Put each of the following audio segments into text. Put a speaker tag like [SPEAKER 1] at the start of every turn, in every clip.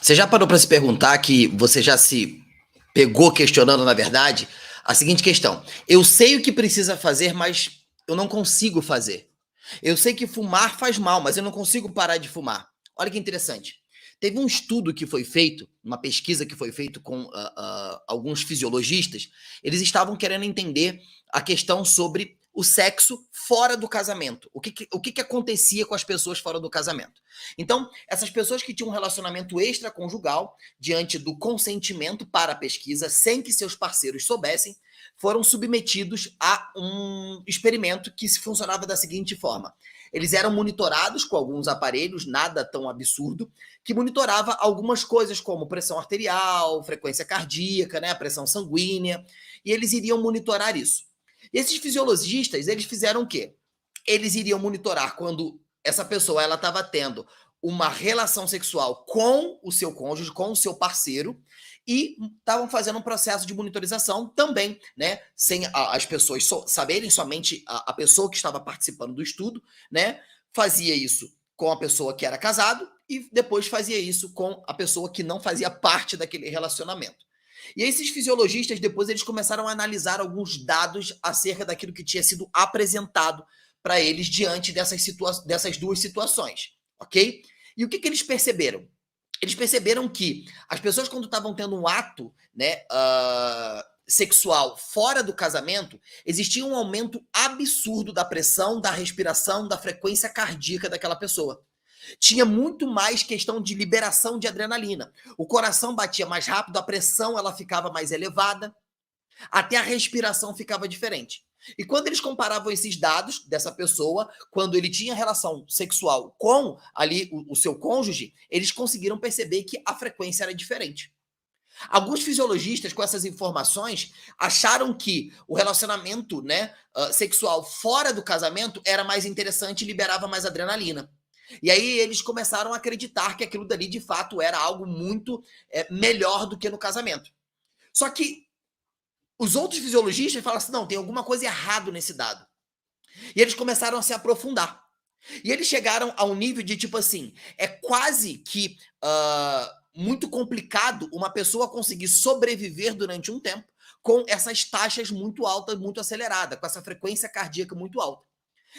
[SPEAKER 1] Você já parou para se perguntar que você já se pegou questionando, na verdade, a seguinte questão: eu sei o que precisa fazer, mas eu não consigo fazer. Eu sei que fumar faz mal, mas eu não consigo parar de fumar. Olha que interessante. Teve um estudo que foi feito, uma pesquisa que foi feita com alguns fisiologistas. Eles estavam querendo entender a questão sobre o sexo fora do casamento. O que acontecia com as pessoas fora do casamento. Então, essas pessoas que tinham um relacionamento extraconjugal, diante do consentimento para a pesquisa, sem que seus parceiros soubessem, foram submetidos a um experimento que funcionava da seguinte forma: eles eram monitorados com alguns aparelhos, nada tão absurdo, que monitorava algumas coisas como pressão arterial, frequência cardíaca, né, pressão sanguínea, e eles iriam monitorar isso. E esses fisiologistas, eles fizeram o quê? Eles iriam monitorar quando essa pessoa ela estava tendo uma relação sexual com o seu cônjuge, com o seu parceiro, e estavam fazendo um processo de monitorização também, né, sem as pessoas saberem, somente a pessoa que estava participando do estudo, né, fazia isso com a pessoa que era casado e depois fazia isso com a pessoa que não fazia parte daquele relacionamento. E esses fisiologistas depois eles começaram a analisar alguns dados acerca daquilo que tinha sido apresentado para eles diante dessas duas situações, ok? E o que eles perceberam? Eles perceberam que as pessoas, quando estavam tendo um ato, né, sexual fora do casamento, existia um aumento absurdo da pressão, da respiração, da frequência cardíaca daquela pessoa. Tinha muito mais questão de liberação de adrenalina. O coração batia mais rápido, a pressão ela ficava mais elevada, até a respiração ficava diferente. E quando eles comparavam esses dados dessa pessoa, quando ele tinha relação sexual com ali o seu cônjuge, eles conseguiram perceber que a frequência era diferente. Alguns fisiologistas, com essas informações, acharam que o relacionamento, né, sexual fora do casamento era mais interessante e liberava mais adrenalina. E aí eles começaram a acreditar que aquilo dali, de fato, era algo muito melhor do que no casamento. Só que os outros fisiologistas falaram assim, não, tem alguma coisa errado nesse dado. E eles começaram a se aprofundar. E eles chegaram a um nível de tipo assim, é quase que muito complicado uma pessoa conseguir sobreviver durante um tempo com essas taxas muito altas, muito aceleradas, com essa frequência cardíaca muito alta.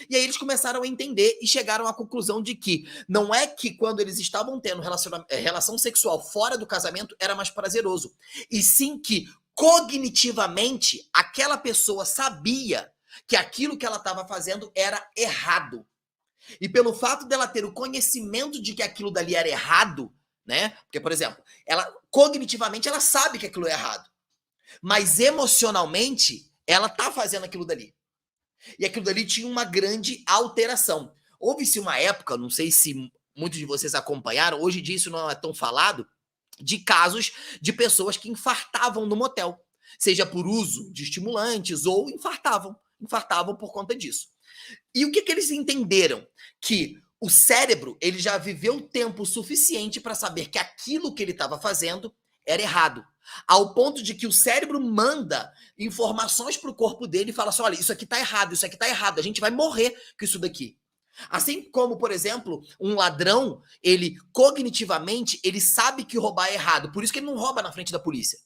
[SPEAKER 1] E aí eles começaram a entender e chegaram à conclusão de que não é que quando eles estavam tendo relação sexual fora do casamento era mais prazeroso, e sim que cognitivamente aquela pessoa sabia que aquilo que ela estava fazendo era errado. E pelo fato dela ter o conhecimento de que aquilo dali era errado, né? Porque, por exemplo, ela cognitivamente ela sabe que aquilo é errado, mas emocionalmente ela tá fazendo aquilo dali. E aquilo dali tinha uma grande alteração. Houve-se uma época, não sei se muitos de vocês acompanharam, hoje em dia isso não é tão falado, de casos de pessoas que infartavam no motel, seja por uso de estimulantes ou infartavam por conta disso. E o que eles entenderam? Que o cérebro ele já viveu tempo suficiente para saber que aquilo que ele estava fazendo era errado. Ao ponto de que o cérebro manda informações para o corpo dele e fala assim: olha, isso aqui está errado, isso aqui está errado, a gente vai morrer com isso daqui. Assim como, por exemplo, um ladrão, ele cognitivamente, ele sabe que roubar é errado, por isso que ele não rouba na frente da polícia.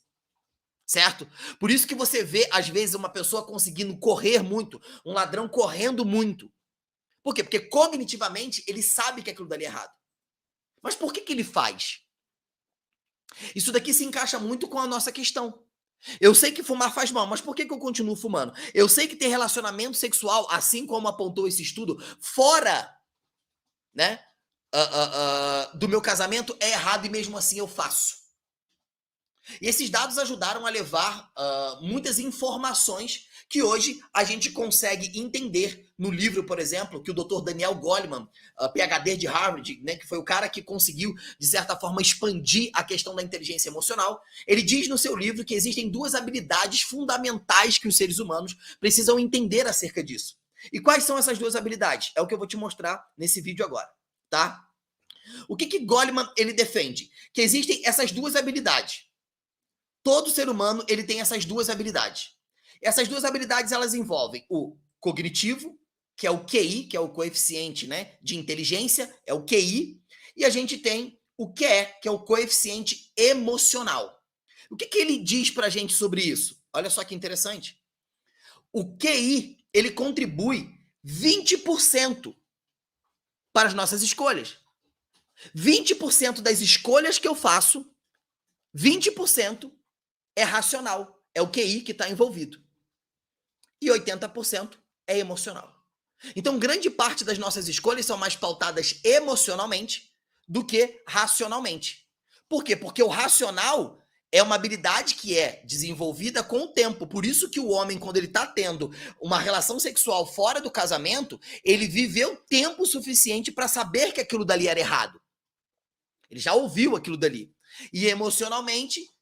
[SPEAKER 1] Certo? Por isso que você vê, às vezes, uma pessoa conseguindo correr muito, um ladrão correndo muito. Por quê? Porque cognitivamente ele sabe que aquilo dali é errado. Mas por que ele faz? Isso daqui se encaixa muito com a nossa questão. Eu sei que fumar faz mal, mas por que eu continuo fumando? Eu sei que ter relacionamento sexual, assim como apontou esse estudo, fora, né, do meu casamento é errado e mesmo assim eu faço. E esses dados ajudaram a levar muitas informações que hoje a gente consegue entender no livro, por exemplo, que o Dr. Daniel Goleman, PhD de Harvard, né, que foi o cara que conseguiu, de certa forma, expandir a questão da inteligência emocional, ele diz no seu livro que existem duas habilidades fundamentais que os seres humanos precisam entender acerca disso. E quais são essas duas habilidades? É o que eu vou te mostrar nesse vídeo agora, tá? O que Goleman ele defende? Que existem essas duas habilidades. Todo ser humano ele tem essas duas habilidades. Essas duas habilidades elas envolvem o cognitivo, que é o QI, que é o coeficiente, né, de inteligência, é o QI, e a gente tem o QE, que é o coeficiente emocional. O que ele diz para a gente sobre isso? Olha só que interessante. O QI, ele contribui 20% para as nossas escolhas. 20% das escolhas que eu faço, 20% é racional. É o QI que está envolvido. E 80% é emocional. Então, grande parte das nossas escolhas são mais pautadas emocionalmente do que racionalmente. Por quê? Porque o racional é uma habilidade que é desenvolvida com o tempo. Por isso que o homem, quando ele está tendo uma relação sexual fora do casamento, ele viveu tempo suficiente para saber que aquilo dali era errado. Ele já ouviu aquilo dali. E emocionalmente,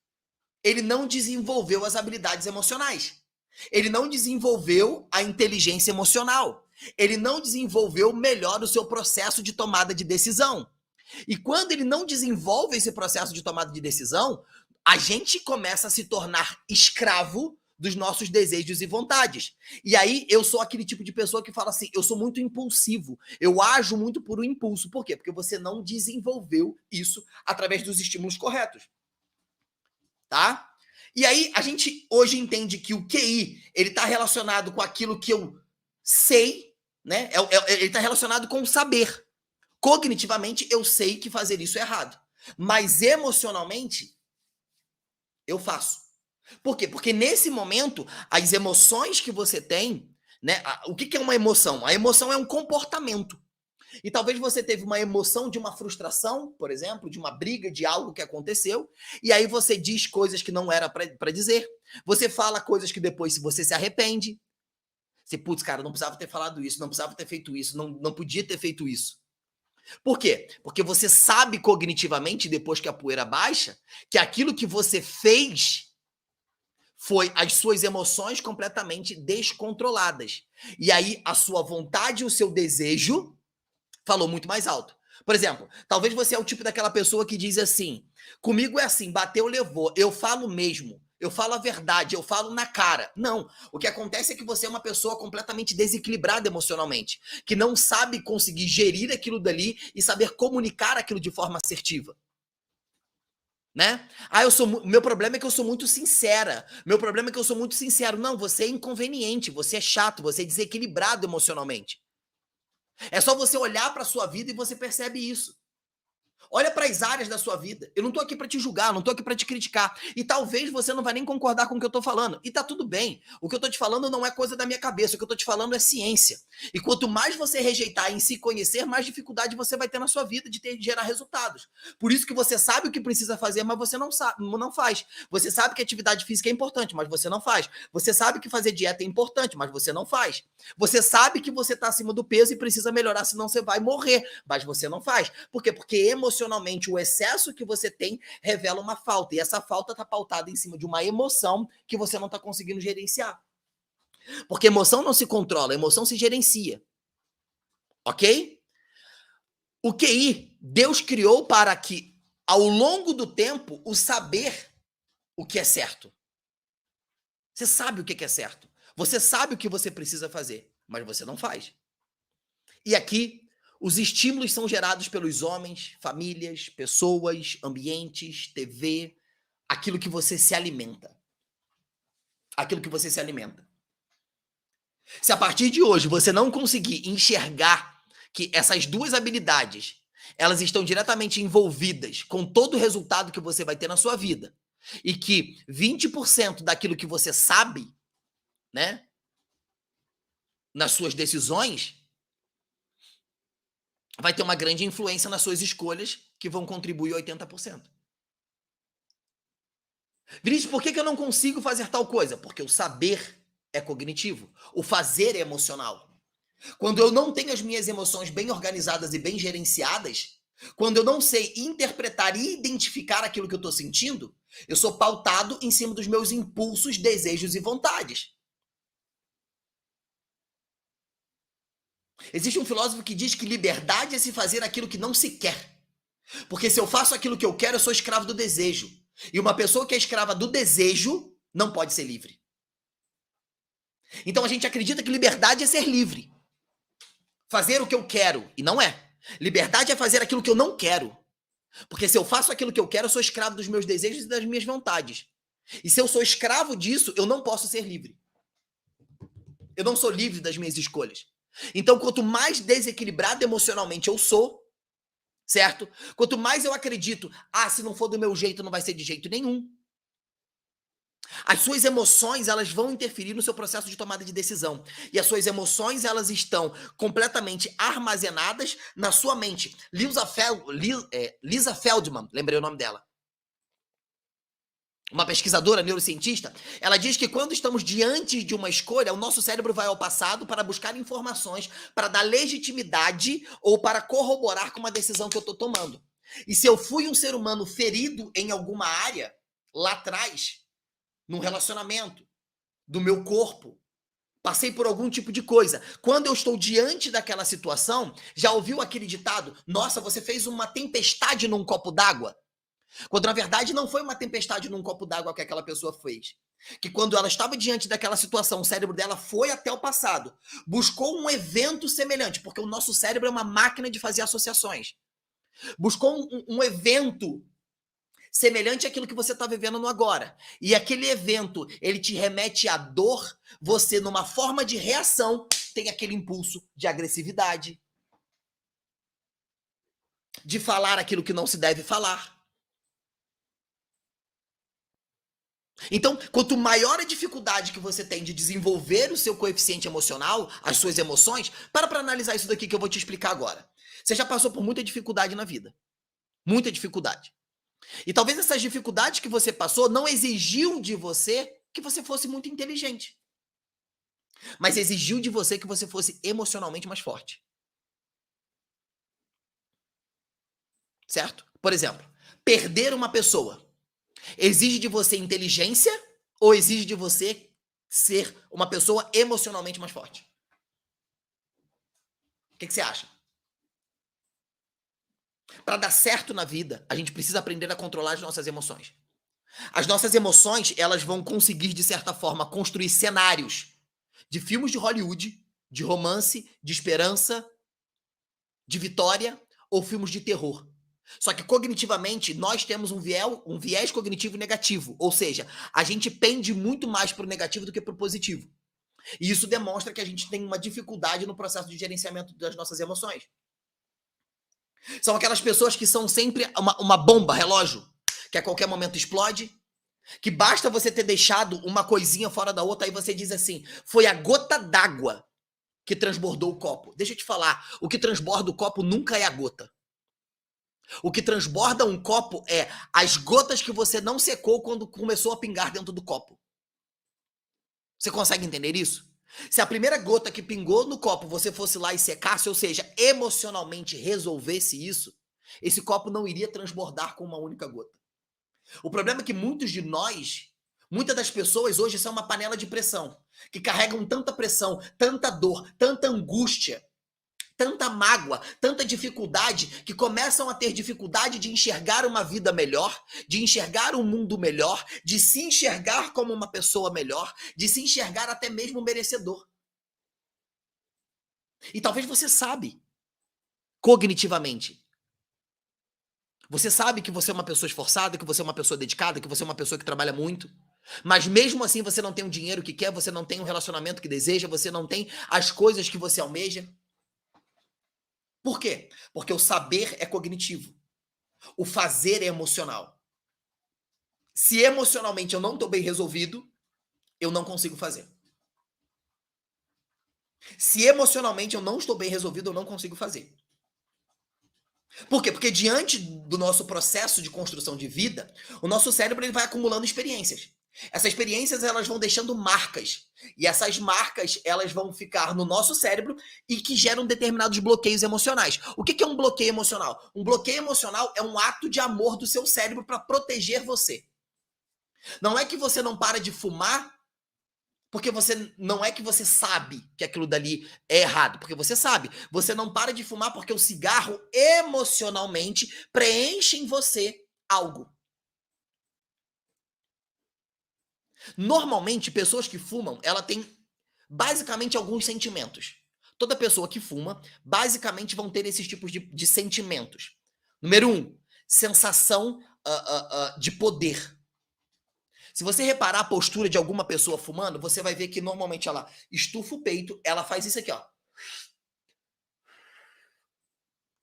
[SPEAKER 1] ele não desenvolveu as habilidades emocionais. Ele não desenvolveu a inteligência emocional. Ele não desenvolveu melhor o seu processo de tomada de decisão. E quando ele não desenvolve esse processo de tomada de decisão, a gente começa a se tornar escravo dos nossos desejos e vontades. E aí eu sou aquele tipo de pessoa que fala assim, eu sou muito impulsivo, eu ajo muito por um impulso. Por quê? Porque você não desenvolveu isso através dos estímulos corretos. Tá? E aí a gente hoje entende que o QI, ele está relacionado com aquilo que eu sei, né? Ele está relacionado com o saber. Cognitivamente, eu sei que fazer isso é errado. Mas emocionalmente, eu faço. Por quê? Porque nesse momento, as emoções que você tem, né? O que é uma emoção? A emoção é um comportamento. E talvez você teve uma emoção de uma frustração, por exemplo, de uma briga, de algo que aconteceu, e aí você diz coisas que não era para dizer. Você fala coisas que depois você se arrepende. Você, putz, cara, não precisava ter falado isso, não precisava ter feito isso, não podia ter feito isso. Por quê? Porque você sabe cognitivamente, depois que a poeira baixa, que aquilo que você fez foi as suas emoções completamente descontroladas. E aí a sua vontade e o seu desejo falou muito mais alto. Por exemplo, talvez você é o tipo daquela pessoa que diz assim, comigo é assim, bateu, levou, eu falo mesmo, eu falo a verdade, eu falo na cara. Não, o que acontece é que você é uma pessoa completamente desequilibrada emocionalmente, que não sabe conseguir gerir aquilo dali e saber comunicar aquilo de forma assertiva. Né? Meu problema é que eu sou muito sincera. Meu problema é que eu sou muito sincero. Não, você é inconveniente, você é chato, você é desequilibrado emocionalmente. É só você olhar para a sua vida e você percebe isso. Olha para as áreas da sua vida. Eu não tô aqui para te julgar, não tô aqui para te criticar. E talvez você não vai nem concordar com o que eu tô falando. E tá tudo bem. O que eu tô te falando não é coisa da minha cabeça. O que eu tô te falando é ciência. E quanto mais você rejeitar em se conhecer, mais dificuldade você vai ter na sua vida de gerar resultados. Por isso que você sabe o que precisa fazer, mas você não sabe, não faz. Você sabe que atividade física é importante, mas você não faz. Você sabe que fazer dieta é importante, mas você não faz. Você sabe que você tá acima do peso e precisa melhorar, senão você vai morrer, mas você não faz. Por quê? Porque emocionalmente o excesso que você tem revela uma falta, e essa falta está pautada em cima de uma emoção que você não está conseguindo gerenciar. Porque emoção não se controla, emoção se gerencia. Ok? O QI, Deus criou para que, ao longo do tempo, o saber o que é certo. Você sabe o que é certo. Você sabe o que você precisa fazer, mas você não faz. E aqui, os estímulos são gerados pelos homens, famílias, pessoas, ambientes, TV, aquilo que você se alimenta. Aquilo que você se alimenta. Se a partir de hoje você não conseguir enxergar que essas duas habilidades, elas estão diretamente envolvidas com todo o resultado que você vai ter na sua vida, e que 20% daquilo que você sabe, né, nas suas decisões, vai ter uma grande influência nas suas escolhas, que vão contribuir 80%. Vinícius, por que eu não consigo fazer tal coisa? Porque o saber é cognitivo, o fazer é emocional. Quando eu não tenho as minhas emoções bem organizadas e bem gerenciadas, quando eu não sei interpretar e identificar aquilo que eu estou sentindo, eu sou pautado em cima dos meus impulsos, desejos e vontades. Existe um filósofo que diz que liberdade é se fazer aquilo que não se quer. Porque se eu faço aquilo que eu quero, eu sou escravo do desejo. E uma pessoa que é escrava do desejo não pode ser livre. Então a gente acredita que liberdade é ser livre. Fazer o que eu quero. E não é. Liberdade é fazer aquilo que eu não quero. Porque se eu faço aquilo que eu quero, eu sou escravo dos meus desejos e das minhas vontades. E se eu sou escravo disso, eu não posso ser livre. Eu não sou livre das minhas escolhas. Então, quanto mais desequilibrado emocionalmente eu sou, certo? Quanto mais eu acredito, se não for do meu jeito, não vai ser de jeito nenhum. As suas emoções, elas vão interferir no seu processo de tomada de decisão. E as suas emoções, elas estão completamente armazenadas na sua mente. Lisa Feldman, lembrei o nome dela. Uma pesquisadora neurocientista, ela diz que quando estamos diante de uma escolha, o nosso cérebro vai ao passado para buscar informações, para dar legitimidade ou para corroborar com uma decisão que eu estou tomando. E se eu fui um ser humano ferido em alguma área, lá atrás, num relacionamento, do meu corpo, passei por algum tipo de coisa. Quando eu estou diante daquela situação, já ouviu aquele ditado? Nossa, você fez uma tempestade num copo d'água? Quando na verdade não foi uma tempestade num copo d'água que aquela pessoa fez. Que quando ela estava diante daquela situação, o cérebro dela foi até o passado, buscou um evento semelhante, porque o nosso cérebro é uma máquina de fazer associações. Buscou um evento semelhante àquilo que você está vivendo no agora. E aquele evento, ele te remete à dor, você, numa forma de reação, tem aquele impulso de agressividade, de falar aquilo que não se deve falar. Então, quanto maior a dificuldade que você tem de desenvolver o seu coeficiente emocional, as suas emoções, para analisar isso daqui que eu vou te explicar agora. Você já passou por muita dificuldade na vida. Muita dificuldade. E talvez essas dificuldades que você passou não exigiu de você que você fosse muito inteligente. Mas exigiu de você que você fosse emocionalmente mais forte. Certo? Por exemplo, perder uma pessoa exige de você inteligência ou exige de você ser uma pessoa emocionalmente mais forte? O que você acha? Para dar certo na vida, a gente precisa aprender a controlar as nossas emoções. As nossas emoções, elas vão conseguir, de certa forma, construir cenários de filmes de Hollywood, de romance, de esperança, de vitória ou filmes de terror. Só que cognitivamente nós temos um viés cognitivo negativo, ou seja, a gente pende muito mais para o negativo do que para o positivo. E isso demonstra que a gente tem uma dificuldade no processo de gerenciamento das nossas emoções. São aquelas pessoas que são sempre uma bomba, relógio, que a qualquer momento explode, que basta você ter deixado uma coisinha fora da outra, aí você diz assim, foi a gota d'água que transbordou o copo. Deixa eu te falar, o que transborda o copo nunca é a gota. O que transborda um copo é as gotas que você não secou quando começou a pingar dentro do copo. Você consegue entender isso? Se a primeira gota que pingou no copo você fosse lá e secasse, ou seja, emocionalmente resolvesse isso, esse copo não iria transbordar com uma única gota. O problema é que muitas das pessoas hoje são uma panela de pressão, que carregam tanta pressão, tanta dor, tanta angústia, tanta mágoa, tanta dificuldade, que começam a ter dificuldade de enxergar uma vida melhor, de enxergar um mundo melhor, de se enxergar como uma pessoa melhor, de se enxergar até mesmo merecedor. E talvez você sabe, cognitivamente. Você sabe que você é uma pessoa esforçada, que você é uma pessoa dedicada, que você é uma pessoa que trabalha muito. Mas mesmo assim você não tem o dinheiro que quer, você não tem o relacionamento que deseja, você não tem as coisas que você almeja. Por quê? Porque o saber é cognitivo. O fazer é emocional. Se emocionalmente eu não estou bem resolvido, eu não consigo fazer. Se emocionalmente eu não estou bem resolvido, eu não consigo fazer. Por quê? Porque diante do nosso processo de construção de vida, o nosso cérebro ele vai acumulando experiências. Essas experiências elas vão deixando marcas. E essas marcas elas vão ficar no nosso cérebro e que geram determinados bloqueios emocionais. O que é um bloqueio emocional? Um bloqueio emocional é um ato de amor do seu cérebro para proteger você. Não é que você não para de fumar porque não é que você sabe que aquilo dali é errado, porque você sabe. Você não para de fumar porque o cigarro emocionalmente preenche em você algo. Normalmente, pessoas que fumam, ela tem basicamente alguns sentimentos. Toda pessoa que fuma, basicamente vão ter esses tipos de sentimentos. Número 1, sensação de poder. Se você reparar a postura de alguma pessoa fumando, você vai ver que normalmente ela estufa o peito, ela faz isso aqui, ó.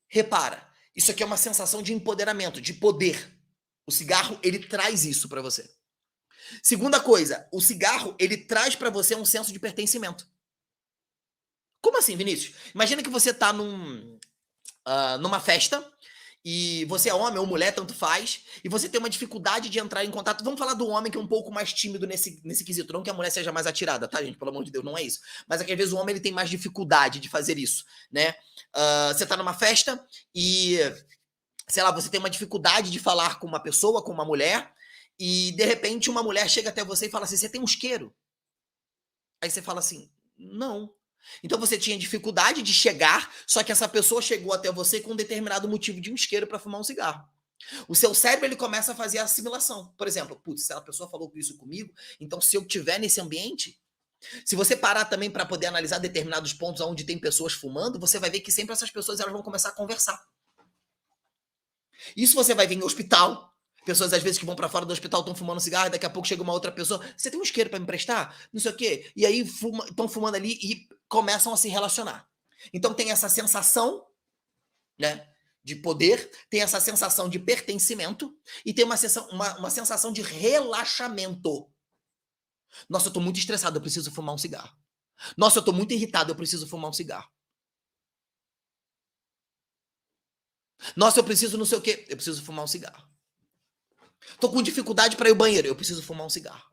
[SPEAKER 1] Repara, isso aqui é uma sensação de empoderamento, de poder. O cigarro, ele traz isso para você. Segunda coisa, o cigarro, ele traz para você um senso de pertencimento. Como assim, Vinícius? Imagina que você tá numa festa e você é homem ou mulher, tanto faz, e você tem uma dificuldade de entrar em contato. Vamos falar do homem que é um pouco mais tímido nesse quesito. Não que a mulher seja mais atirada, tá, gente? Pelo amor de Deus, não é isso. Mas é que às vezes o homem ele tem mais dificuldade de fazer isso, né? Você tá numa festa e, sei lá, você tem uma dificuldade de falar com uma pessoa, com uma mulher, e de repente uma mulher chega até você e fala assim: você tem um isqueiro? Aí você fala assim: não. Então você tinha dificuldade de chegar, só que essa pessoa chegou até você com um determinado motivo de um isqueiro para fumar um cigarro. O seu cérebro ele começa a fazer a assimilação. Por exemplo, putz, se a pessoa falou isso comigo, então se eu tiver nesse ambiente, se você parar também para poder analisar determinados pontos onde tem pessoas fumando, você vai ver que sempre essas pessoas elas vão começar a conversar. Isso você vai ver em hospital. Pessoas, às vezes, que vão para fora do hospital estão fumando cigarro, e daqui a pouco chega uma outra pessoa. Você tem um isqueiro para me emprestar? Não sei o quê. E aí estão fumando ali e começam a se relacionar. Então tem essa sensação, né, de poder, tem essa sensação de pertencimento e tem uma sensação de relaxamento. Nossa, eu tô muito estressado, eu preciso fumar um cigarro. Nossa, eu tô muito irritado, eu preciso fumar um cigarro. Nossa, eu preciso não sei o quê, eu preciso fumar um cigarro. Tô com dificuldade para ir ao banheiro, eu preciso fumar um cigarro.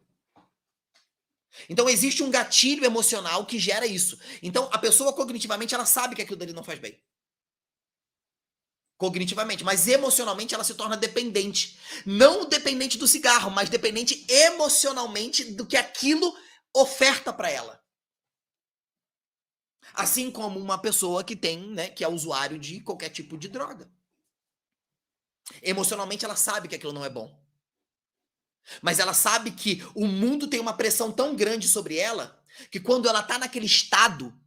[SPEAKER 1] Então existe um gatilho emocional que gera isso. Então a pessoa cognitivamente ela sabe que aquilo dali não faz bem. Cognitivamente, mas emocionalmente ela se torna dependente. Não dependente do cigarro, mas dependente emocionalmente do que aquilo oferta para ela. Assim como uma pessoa que tem, né, que é usuário de qualquer tipo de droga. Emocionalmente ela sabe que aquilo não é bom. Mas ela sabe que o mundo tem uma pressão tão grande sobre ela que quando ela tá naquele estado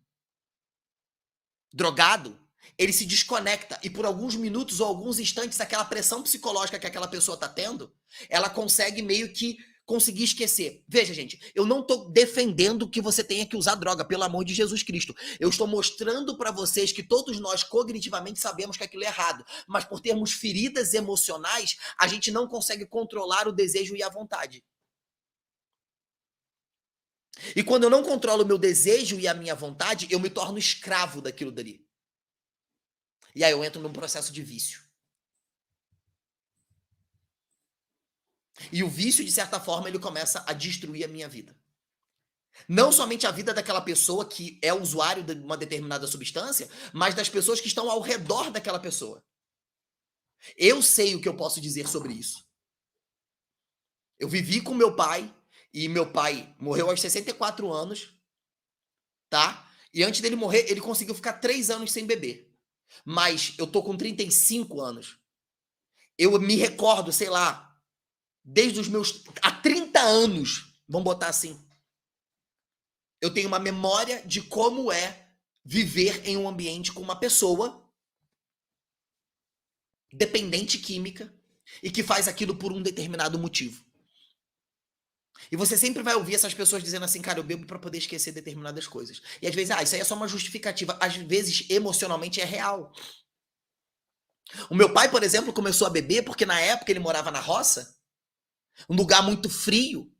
[SPEAKER 1] drogado, ele se desconecta e por alguns minutos ou alguns instantes aquela pressão psicológica que aquela pessoa tá tendo, ela consegue meio que conseguir esquecer. Veja, gente, eu não tô defendendo que você tenha que usar droga, pelo amor de Jesus Cristo. Eu estou mostrando para vocês que todos nós cognitivamente sabemos que aquilo é errado, mas por termos feridas emocionais, a gente não consegue controlar o desejo e a vontade. E quando eu não controlo o meu desejo e a minha vontade, eu me torno escravo daquilo dali. E aí eu entro num processo de vício. E o vício, de certa forma, ele começa a destruir a minha vida. Não somente a vida daquela pessoa que é usuário de uma determinada substância, mas das pessoas que estão ao redor daquela pessoa. Eu sei o que eu posso dizer sobre isso. Eu vivi com meu pai, e meu pai morreu aos 64 anos, tá? E antes dele morrer, ele conseguiu ficar 3 anos sem beber. Mas eu tô com 35 anos. Eu me recordo, sei lá, desde os meus... Há 30 anos, vamos botar assim. Eu tenho uma memória de como é viver em um ambiente com uma pessoa dependente química e que faz aquilo por um determinado motivo. E você sempre vai ouvir essas pessoas dizendo assim, cara, eu bebo para poder esquecer determinadas coisas. E às vezes, isso aí é só uma justificativa. Às vezes, emocionalmente, é real. O meu pai, por exemplo, começou a beber porque na época ele morava na roça, um lugar muito frio,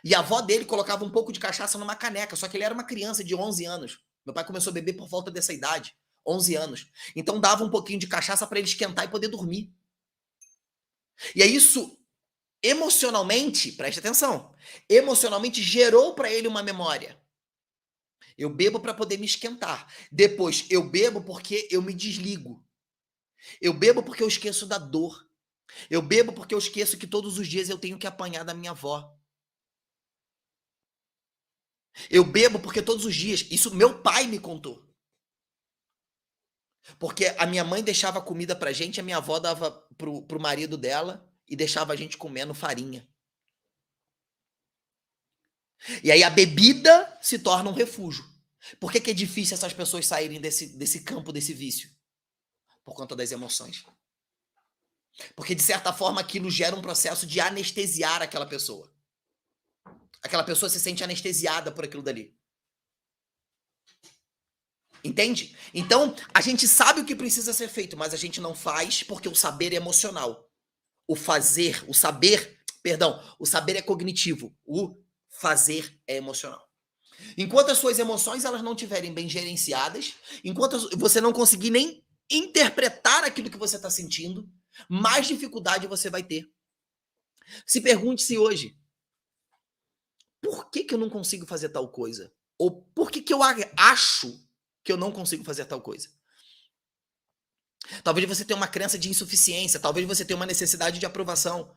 [SPEAKER 1] e a avó dele colocava um pouco de cachaça numa caneca, só que ele era uma criança de 11 anos. Meu pai começou a beber por volta dessa idade, 11 anos. Então dava um pouquinho de cachaça para ele esquentar e poder dormir. E é isso, emocionalmente, preste atenção, emocionalmente gerou para ele uma memória. Eu bebo para poder me esquentar. Depois, eu bebo porque eu me desligo. Eu bebo porque eu esqueço da dor. Eu bebo porque eu esqueço que todos os dias eu tenho que apanhar da minha avó. Eu bebo porque todos os dias, isso meu pai me contou. Porque a minha mãe deixava comida pra gente, a minha avó dava pro marido dela e deixava a gente comendo farinha. E aí a bebida se torna um refúgio. Por que é difícil essas pessoas saírem desse campo, desse vício? Por conta das emoções. Porque, de certa forma, aquilo gera um processo de anestesiar aquela pessoa. Aquela pessoa se sente anestesiada por aquilo dali. Entende? Então, a gente sabe o que precisa ser feito, mas a gente não faz porque o saber é emocional. O saber é cognitivo. O fazer é emocional. Enquanto as suas emoções elas não estiverem bem gerenciadas, enquanto você não conseguir nem interpretar aquilo que você está sentindo, mais dificuldade você vai ter. Se pergunte-se hoje, por que eu não consigo fazer tal coisa? Ou por que eu acho que eu não consigo fazer tal coisa? Talvez você tenha uma crença de insuficiência, talvez você tenha uma necessidade de aprovação.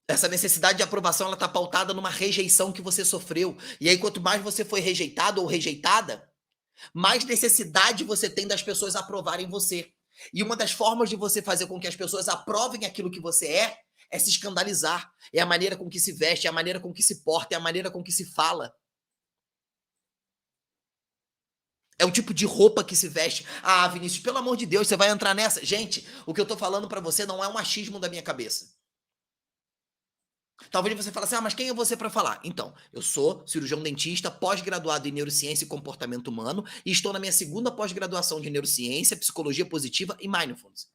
[SPEAKER 1] Essa necessidade de aprovação ela está pautada numa rejeição que você sofreu. E aí, quanto mais você foi rejeitado ou rejeitada, mais necessidade você tem das pessoas aprovarem você. E uma das formas de você fazer com que as pessoas aprovem aquilo que você é se escandalizar. É a maneira com que se veste, é a maneira com que se porta, é a maneira com que se fala. É o tipo de roupa que se veste. Ah, Vinícius, pelo amor de Deus, você vai entrar nessa? Gente, o que eu tô falando pra você não é um achismo da minha cabeça. Talvez você fale assim, mas quem é você para falar? Então, eu sou cirurgião dentista, pós-graduado em neurociência e comportamento humano, e estou na minha segunda pós-graduação de neurociência, psicologia positiva e mindfulness.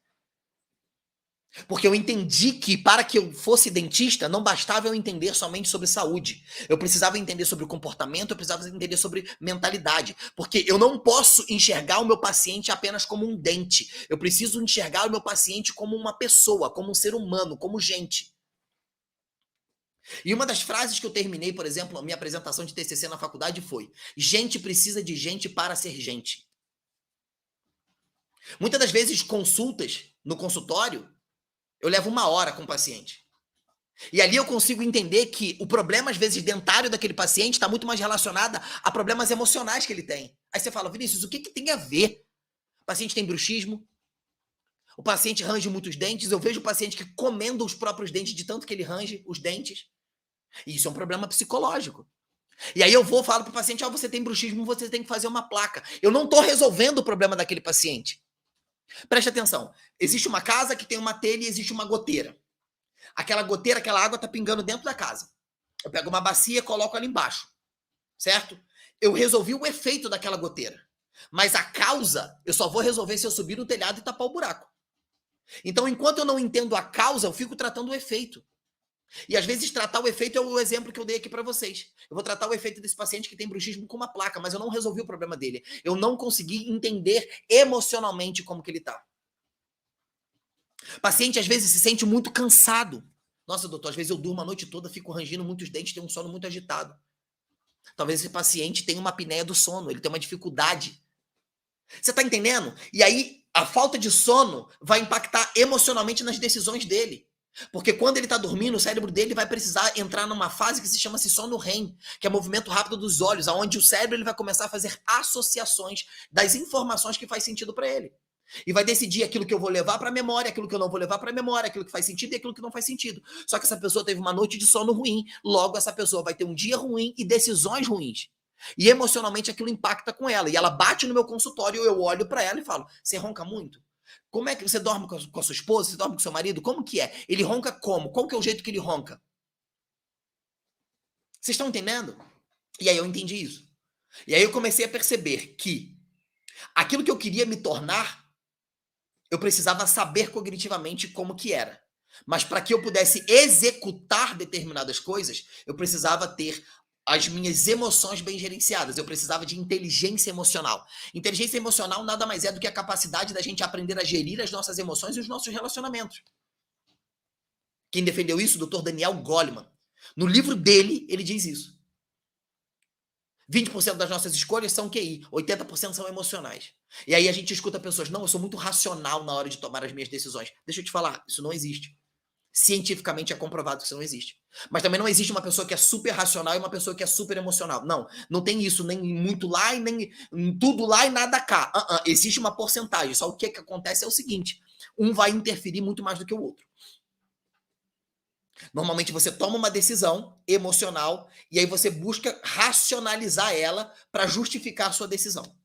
[SPEAKER 1] Porque eu entendi que para que eu fosse dentista, não bastava eu entender somente sobre saúde. Eu precisava entender sobre o comportamento, eu precisava entender sobre mentalidade. Porque eu não posso enxergar o meu paciente apenas como um dente. Eu preciso enxergar o meu paciente como uma pessoa, como um ser humano, como gente. E uma das frases que eu terminei, por exemplo, a minha apresentação de TCC na faculdade foi: gente precisa de gente para ser gente. Muitas das vezes, consultas no consultório, eu levo 1 hora com o paciente. E ali eu consigo entender que o problema, às vezes, dentário daquele paciente está muito mais relacionado a problemas emocionais que ele tem. Aí você fala, Vinícius, o que tem a ver? O paciente tem bruxismo, o paciente range muitos dentes, eu vejo o paciente que comendo os próprios dentes de tanto que ele range os dentes. E isso é um problema psicológico. E aí eu falo pro paciente, você tem bruxismo, você tem que fazer uma placa. Eu não tô resolvendo o problema daquele paciente. Preste atenção. Existe uma casa que tem uma telha e existe uma goteira. Aquela goteira, aquela água tá pingando dentro da casa. Eu pego uma bacia e coloco ali embaixo. Certo? Eu resolvi o efeito daquela goteira. Mas a causa, eu só vou resolver se eu subir no telhado e tapar o buraco. Então, enquanto eu não entendo a causa, eu fico tratando o efeito. E às vezes tratar o efeito é o exemplo que eu dei aqui para vocês. Eu vou tratar o efeito desse paciente que tem bruxismo com uma placa, mas eu não resolvi o problema dele. Eu não consegui entender emocionalmente como que ele tá. O paciente às vezes se sente muito cansado. Nossa, doutor, às vezes eu durmo a noite toda, fico rangindo muitos dentes, tenho um sono muito agitado. Talvez esse paciente tenha uma apneia do sono, ele tem uma dificuldade. Você tá entendendo? E aí a falta de sono vai impactar emocionalmente nas decisões dele. Porque quando ele está dormindo, o cérebro dele vai precisar entrar numa fase que se chama sono REM, que é movimento rápido dos olhos, onde o cérebro ele vai começar a fazer associações das informações que faz sentido para ele. E vai decidir aquilo que eu vou levar para a memória, aquilo que eu não vou levar para a memória, aquilo que faz sentido e aquilo que não faz sentido. Só que essa pessoa teve uma noite de sono ruim, logo essa pessoa vai ter um dia ruim e decisões ruins. E emocionalmente aquilo impacta com ela. E ela bate no meu consultório, eu olho para ela e falo: você ronca muito? Como é que você dorme com a sua esposa? Você dorme com o seu marido? Como que é? Ele ronca como? Qual que é o jeito que ele ronca? Vocês estão entendendo? E aí eu entendi isso. E aí eu comecei a perceber que aquilo que eu queria me tornar, eu precisava saber cognitivamente como que era. Mas para que eu pudesse executar determinadas coisas, eu precisava ter as minhas emoções bem gerenciadas. Eu precisava de inteligência emocional. Inteligência emocional nada mais é do que a capacidade da gente aprender a gerir as nossas emoções e os nossos relacionamentos. Quem defendeu isso? O Dr. Daniel Goleman. No livro dele, ele diz isso. 20% das nossas escolhas são QI, 80% são emocionais. E aí a gente escuta pessoas, não, eu sou muito racional na hora de tomar as minhas decisões. Deixa eu te falar, isso não existe. Cientificamente é comprovado que isso não existe. Mas também não existe uma pessoa que é super racional e uma pessoa que é super emocional. Não, não tem isso, nem muito lá e nem tudo lá e nada cá. Existe uma porcentagem, só o que acontece é o seguinte, um vai interferir muito mais do que o outro. Normalmente você toma uma decisão emocional e aí você busca racionalizar ela para justificar a sua decisão.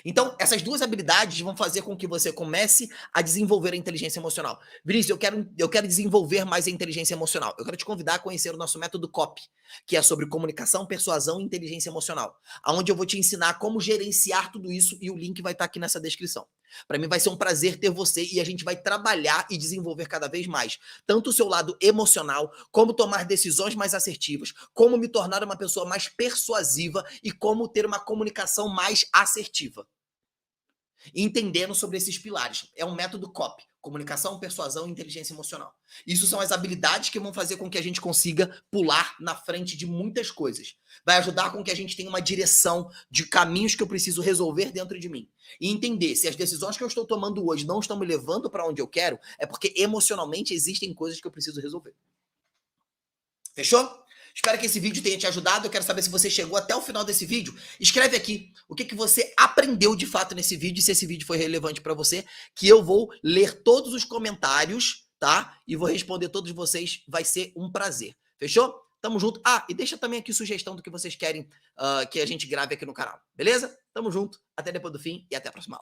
[SPEAKER 1] Então, essas duas habilidades vão fazer com que você comece a desenvolver a inteligência emocional. Vinícius, eu quero desenvolver mais a inteligência emocional. Eu quero te convidar a conhecer o nosso método COP, que é sobre comunicação, persuasão e inteligência emocional, onde eu vou te ensinar como gerenciar tudo isso e o link vai estar aqui nessa descrição. Para mim vai ser um prazer ter você e a gente vai trabalhar e desenvolver cada vez mais, tanto o seu lado emocional, como tomar decisões mais assertivas, como me tornar uma pessoa mais persuasiva e como ter uma comunicação mais assertiva. Entendendo sobre esses pilares. É um método COP, comunicação, persuasão e inteligência emocional. Isso são as habilidades que vão fazer com que a gente consiga pular na frente de muitas coisas. Vai ajudar com que a gente tenha uma direção de caminhos que eu preciso resolver dentro de mim. E entender se as decisões que eu estou tomando hoje não estão me levando para onde eu quero, é porque emocionalmente existem coisas que eu preciso resolver. Fechou? Espero que esse vídeo tenha te ajudado. Eu quero saber se você chegou até o final desse vídeo. Escreve aqui o que você aprendeu de fato nesse vídeo, se esse vídeo foi relevante para você, que eu vou ler todos os comentários, tá? E vou responder todos vocês. Vai ser um prazer. Fechou? Tamo junto. Ah, e deixa também aqui sugestão do que vocês querem que a gente grave aqui no canal. Beleza? Tamo junto. Até depois do fim e até a próxima aula.